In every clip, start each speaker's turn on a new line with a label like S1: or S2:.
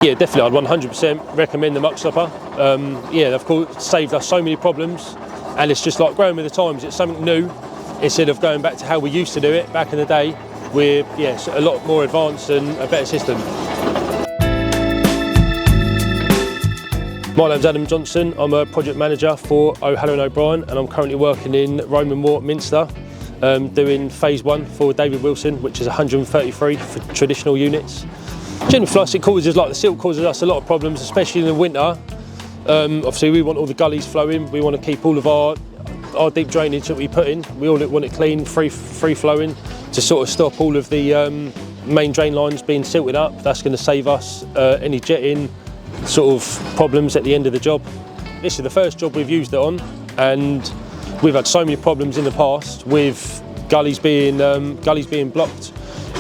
S1: Yeah, definitely, I'd 100% recommend the MuckStopper. Yeah, of course, saved us so many problems, and it's just like growing with the times. It's something new, instead of going back to how we used to do it back in the day. We're a lot more advanced and a better system. My name's Adam Johnson. I'm a project manager for O'Halloran O'Brien, and I'm currently working in Roman Moor, Minster, doing phase 1 for David Wilson, which is 133 for traditional units. Generally for us, it causes, like the silt causes us a lot of problems, especially in the winter. Obviously we want all the gullies flowing, we want to keep all of our deep drainage that we put in, we all want it clean, free flowing, to sort of stop all of the main drain lines being silted up. That's going to save us any jetting sort of problems at the end of the job. This is the first job we've used it on, and we've had so many problems in the past with gullies being blocked,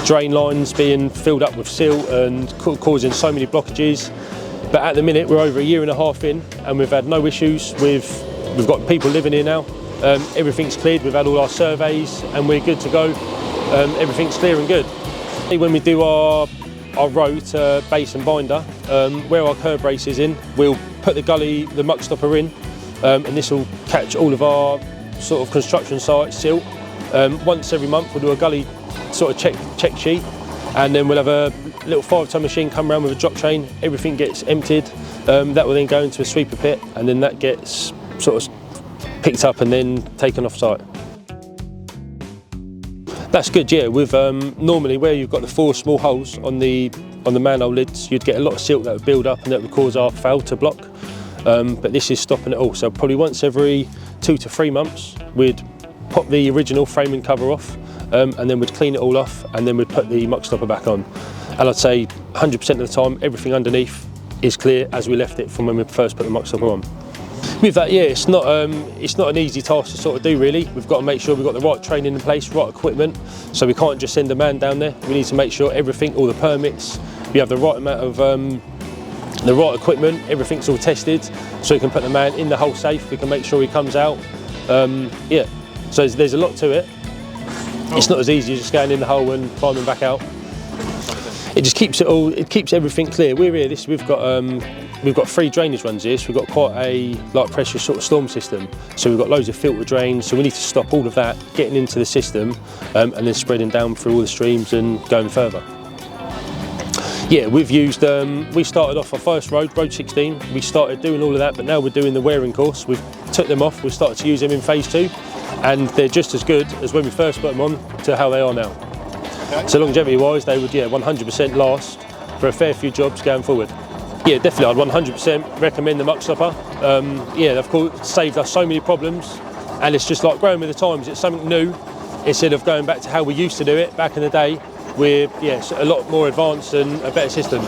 S1: drain lines being filled up with silt and causing so many blockages. But at the minute we're over 1.5 years in, and we've had no issues. We've got people living here now. Everything's cleared. We've had all our surveys and we're good to go. Everything's clear and good. When we do our row to base and binder, where our curb brace is in, we'll put the gully, the MuckStopper in, and this will catch all of our sort of construction sites silt. Once every month we'll do a gully sort of check sheet, and then we'll have a little 5-ton machine come around with a drop train. Everything gets emptied. That will then go into a sweeper pit, and then that gets sort of picked up and then taken off site. That's good, yeah. With normally where you've got the 4 small holes on the manhole lids, you'd get a lot of silt that would build up and that would cause our valve to block. But this is stopping it all. So probably once every 2 to 3 months, we'd pop the original framing cover off, and then we'd clean it all off, and then we'd put the MuckStopper back on. And I'd say 100% of the time, everything underneath is clear as we left it from when we first put the MuckStopper on. With that, yeah, it's not an easy task to sort of do really. We've got to make sure we've got the right training in place, right equipment. So we can't just send a man down there. We need to make sure everything, all the permits, we have the right amount of the right equipment, everything's all tested, so we can put the man in the hole safe. We can make sure he comes out. Yeah, so there's a lot to it. It's not as easy as just going in the hole and climbing back out. It just keeps it all. It keeps everything clear. We're here. We've got 3 drainage runs here, so we've got quite a light pressure sort of storm system. So we've got loads of filter drains. So we need to stop all of that getting into the system, and then spreading down through all the streams and going further. Yeah, we've used. We started off our first road 16. We started doing all of that, but now we're doing the wearing course. We've took them off. We've started to use them in phase 2, and they're just as good as when we first put them on to how they are now. Okay. So longevity-wise, they would 100% last for a fair few jobs going forward. Yeah, definitely, I'd 100% recommend the MuckStopper. Yeah, of course, saved us so many problems, and it's just like growing with the times. It's something new, instead of going back to how we used to do it back in the day. We're a lot more advanced and a better system.